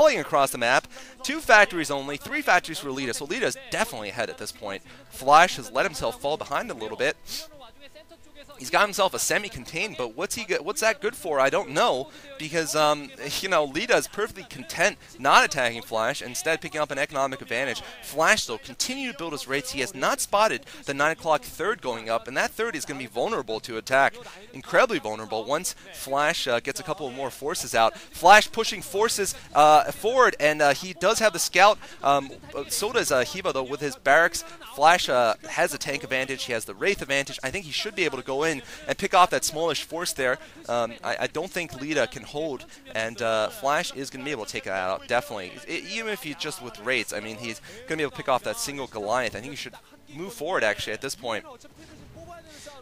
falling across the map. 2 factories only, 3 factories for Leta, so Leta is definitely ahead at this point. Flash has let himself fall behind a little bit. He's got himself a semi-contained, but what's that good for? I don't know, because you know, Leta is perfectly content not attacking Flash, instead picking up an economic advantage. Flash, though, continue to build his rates. He has not spotted the 9 o'clock third going up, and that third is going to be vulnerable to attack, incredibly vulnerable. Once Flash gets a couple of more forces out, Flash pushing forces forward, and he does have the scout. So does Hiba, though, with his barracks. Flash has a tank advantage. He has the Wraith advantage. I think he should be able to go in and pick off that smallish force there. I don't think Leta can hold, and Flash is going to be able to take that out, definitely. Even if he's just with Wraiths, I mean, he's going to be able to pick off that single Goliath. I think he should move forward, actually, at this point.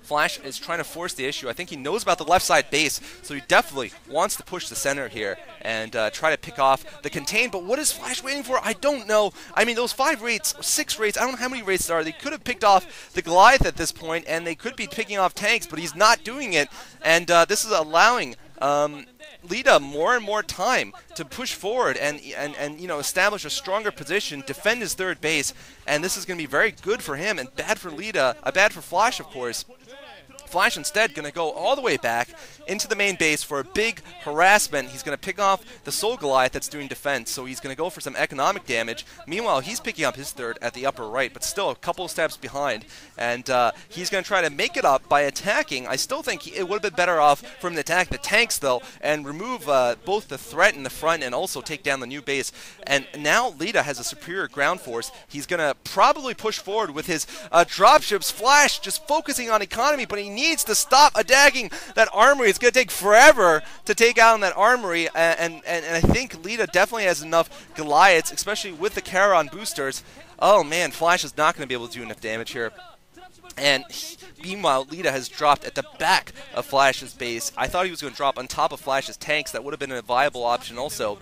Flash is trying to force the issue. I think he knows about the left side base, so he definitely wants to push the center here and try to pick off the contain. But what is Flash waiting for? I don't know. I mean, those 5 rates, 6 rates, I don't know how many rates there are. They could have picked off the Goliath at this point, and they could be picking off tanks, but he's not doing it. And this is allowing Leta more and more time to push forward and you know, establish a stronger position, defend his third base, and this is going to be very good for him and bad for Leta, bad for Flash, of course. Flash instead going to go all the way back into the main base for a big harassment. He's going to pick off the Soul Goliath that's doing defense, so he's going to go for some economic damage. Meanwhile, he's picking up his third at the upper right, but still a couple of steps behind, and he's going to try to make it up by attacking. I still think it would have been better off for him to attack the tanks, though, and remove both the threat in the front and also take down the new base. And now Leta has a superior ground force. He's going to probably push forward with his dropships. Flash just focusing on economy, but he needs to stop attacking that armory. It's going to take forever to take out that armory, and I think Leta definitely has enough Goliaths, especially with the Charon boosters. Oh man, Flash is not going to be able to do enough damage here. And meanwhile, Leta has dropped at the back of Flash's base. I thought he was going to drop on top of Flash's tanks. That would have been a viable option also.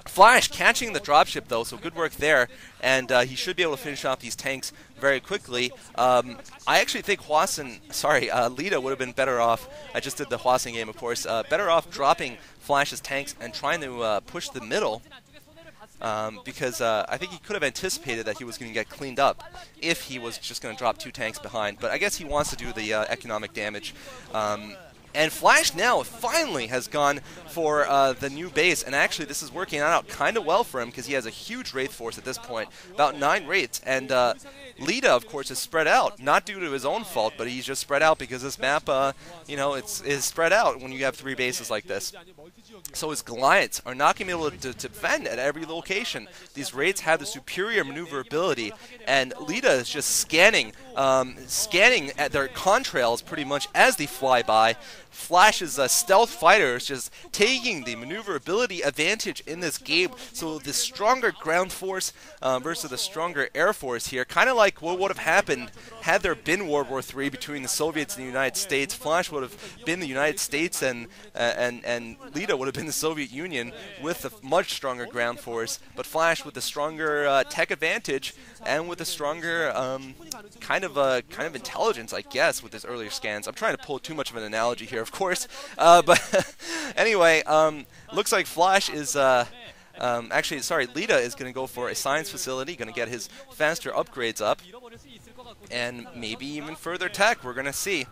Flash catching the dropship, though, so good work there, and he should be able to finish off these tanks very quickly. I actually think Leta would have been better off. I just did the Hwaseong game, of course. Better off dropping Flash's tanks and trying to push the middle, because I think he could have anticipated that he was going to get cleaned up if he was just going to drop 2 tanks behind. But I guess he wants to do the economic damage. And Flash now finally has gone for the new base, and actually this is working out kind of well for him because he has a huge Wraith force at this point, about 9 Wraiths, and Leta, of course, is spread out, not due to his own fault, but he's just spread out because this map, you know, is spread out when you have 3 bases like this. So his Goliaths are not going to be able to defend at every location. These Wraiths have the superior maneuverability, and Leta is just scanning at their contrails pretty much as they fly by. Flash's stealth fighter is just taking the maneuverability advantage in this game. So the stronger ground force versus the stronger air force here, kind of like what would have happened had there been World War III between the Soviets and the United States. Flash would have been the United States, and Leta would have been the Soviet Union with a much stronger ground force. But Flash with the stronger tech advantage and with a stronger kind of intelligence, I guess, with his earlier scans. I'm trying to pull too much of an analogy here, of course, but anyway, looks like Flash is Leta is going to go for a science facility, going to get his faster upgrades up, and maybe even further tech. We're going to see.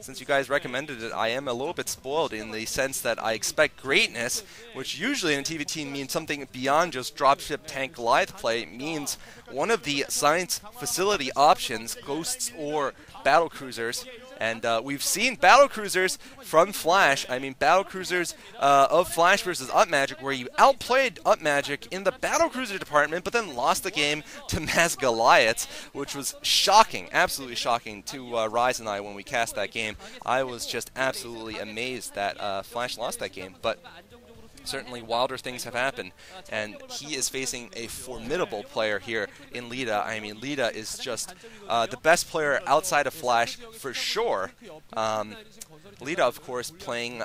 Since you guys recommended it, I am a little bit spoiled in the sense that I expect greatness, which usually in a TVT means something beyond just dropship tank Goliath play. It means one of the science facility options, ghosts or battle cruisers. And we've seen battle cruisers from Flash. I mean, battle cruisers of Flash versus Up Magic, where you outplayed Up Magic in the battle cruiser department, but then lost the game to Mass Goliaths, which was shocking, absolutely shocking to Rise and I when we cast that game. I was just absolutely amazed that Flash lost that game. But certainly wilder things have happened, and he is facing a formidable player here in Leta. I mean, Leta is just the best player outside of Flash for sure. Leta, of course, playing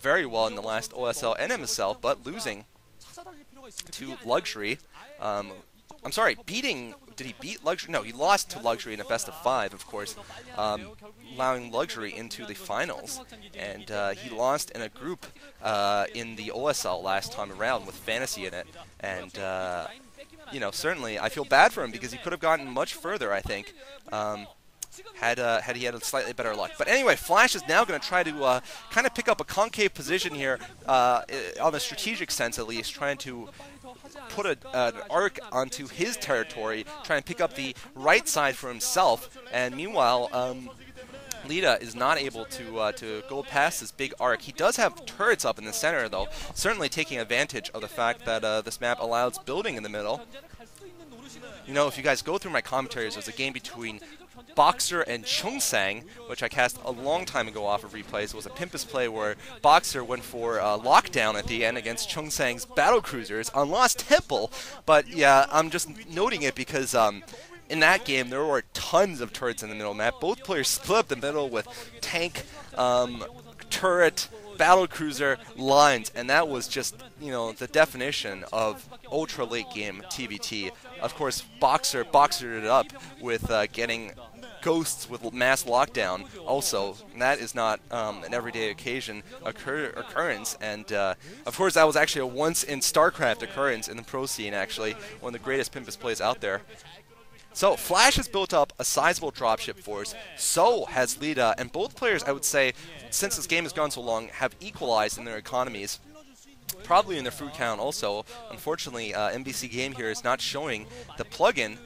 very well in the last OSL and MSL, but losing to Luxury. I'm sorry, beating. Did he beat Luxury? No, he lost to Luxury in a best of 5, of course, allowing Luxury into the finals. And he lost in a group in the OSL last time around with Fantasy in it. And, you know, certainly I feel bad for him because he could have gotten much further, I think. Had he had a slightly better luck. But anyway, Flash is now going to try to kind of pick up a concave position here, on a strategic sense at least, trying to put an arc onto his territory, trying to pick up the right side for himself. And meanwhile, Leta is not able to go past this big arc. He does have turrets up in the center, though, certainly taking advantage of the fact that this map allows building in the middle. You know, if you guys go through my commentaries, there's a game between Boxer and Chongsang, which I cast a long time ago off of replays. It was a Pimpus play where Boxer went for lockdown at the end against Chongsang's battle cruisers on Lost Temple. But yeah, I'm just noting it because in that game there were tons of turrets in the middle map. Both players split up the middle with tank, turret, battle cruiser lines, and that was just, you know, the definition of ultra late game TVT. Of course, Boxered it up with getting ghosts with mass lockdown also, and that is not an everyday occasion occurrence, and of course that was actually a once in StarCraft occurrence in the pro scene, actually, one of the greatest Pimpus plays out there. So Flash has built up a sizable dropship force, so has Leta, and both players, I would say, since this game has gone so long, have equalized in their economies. Probably in their food count also. Unfortunately, MBC Game here is not showing the plugin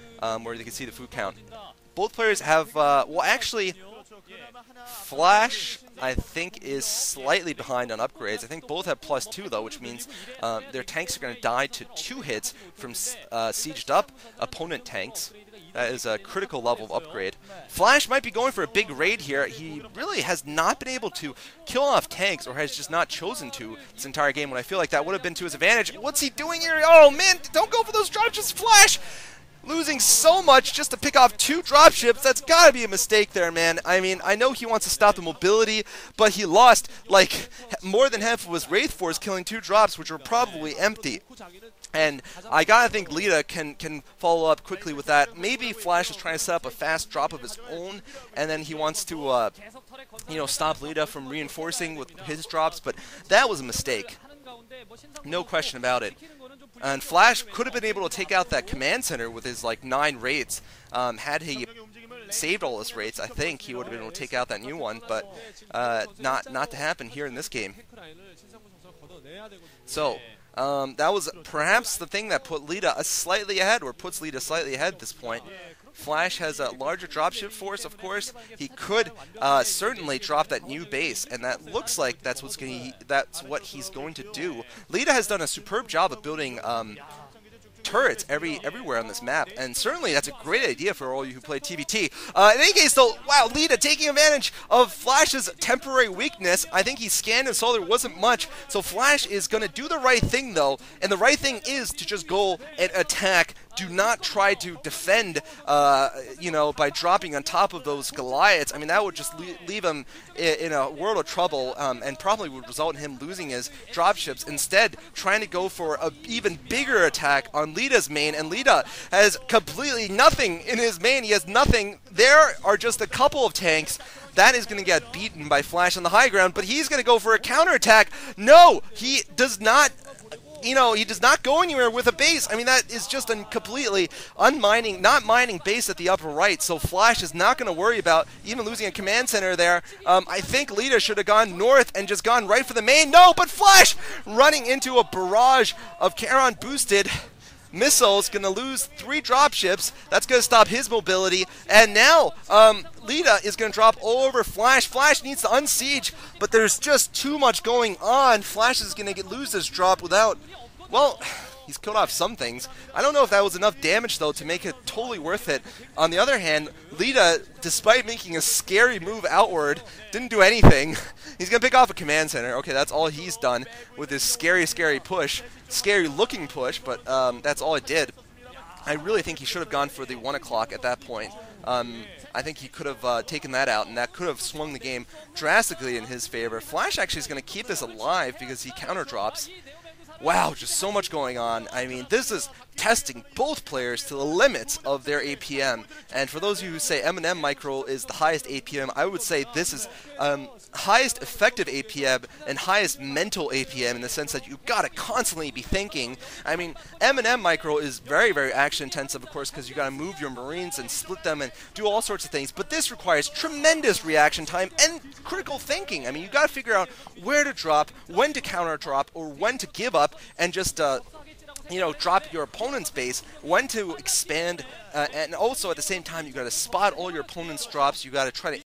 where you can see the food count. Both players have, well actually, Flash, I think, is slightly behind on upgrades. I think both have +2 though, which means their tanks are going to die to 2 hits from sieged up opponent tanks. That is a critical level of upgrade. Flash might be going for a big raid here. He really has not been able to kill off tanks, or has just not chosen to this entire game, when I feel like that would have been to his advantage. What's he doing here? Oh man, don't go for those dropships, Flash! Losing so much just to pick off 2 dropships, that's gotta be a mistake there, man. I mean, I know he wants to stop the mobility, but he lost, like, more than half of his Wraith Force killing 2 drops, which were probably empty. And I gotta think Leta can follow up quickly with that. Maybe Flash is trying to set up a fast drop of his own, and then he wants to, you know, stop Leta from reinforcing with his drops, but that was a mistake. No question about it. And Flash could have been able to take out that command center with his, like, 9 rates. Had he saved all his rates, I think he would have been able to take out that new one, but not to happen here in this game. So, that was perhaps the thing that put Leta slightly ahead, or puts Leta slightly ahead at this point. Flash has a larger dropship force, of course. He could certainly drop that new base, and that looks like that's what he's going to do. Leta has done a superb job of building turrets everywhere on this map, and certainly that's a great idea for all you who play TVT. In any case, though, wow, Leta taking advantage of Flash's temporary weakness. I think he scanned and saw there wasn't much, so Flash is going to do the right thing, though, and the right thing is to just go and attack. Do not try to defend, you know, by dropping on top of those Goliaths. I mean, that would just leave him in a world of trouble, and probably would result in him losing his dropships. Instead, trying to go for an even bigger attack on Leta's main, and Leta has completely nothing in his main. He has nothing. There are just a couple of tanks. That is going to get beaten by Flash on the high ground, but he's going to go for a counterattack. No, he does not. You know, he does not go anywhere with a base. I mean, that is just a completely not mining base at the upper right, so Flash is not going to worry about even losing a command center there. I think Leta should have gone north and just gone right for the main. No, but Flash running into a barrage of Charon boosted missiles, going to lose 3 dropships. That's going to stop his mobility. And now Leta is going to drop all over Flash. Flash needs to unsiege, but there's just too much going on. Flash is going to lose this drop without, well, he's killed off some things. I don't know if that was enough damage, though, to make it totally worth it. On the other hand, Leta, despite making a scary move outward, didn't do anything. He's going to pick off a command center. Okay, that's all he's done with his scary push. Scary-looking push, but that's all it did. I really think he should have gone for the 1 o'clock at that point. I think he could have taken that out, and that could have swung the game drastically in his favor. Flash actually is going to keep this alive because he counter drops. Wow, just so much going on. I mean, this is testing both players to the limits of their APM. And for those of you who say M&M Micro is the highest APM, I would say this is highest effective APM and highest mental APM, in the sense that you've got to constantly be thinking. I mean, M&M Micro is very, very action intensive, of course, because you got to move your Marines and split them and do all sorts of things. But this requires tremendous reaction time and critical thinking. I mean, you got to figure out where to drop, when to counter drop, or when to give up and just drop your opponent's base, when to expand, and also at the same time you got to spot all your opponent's drops. You got to try to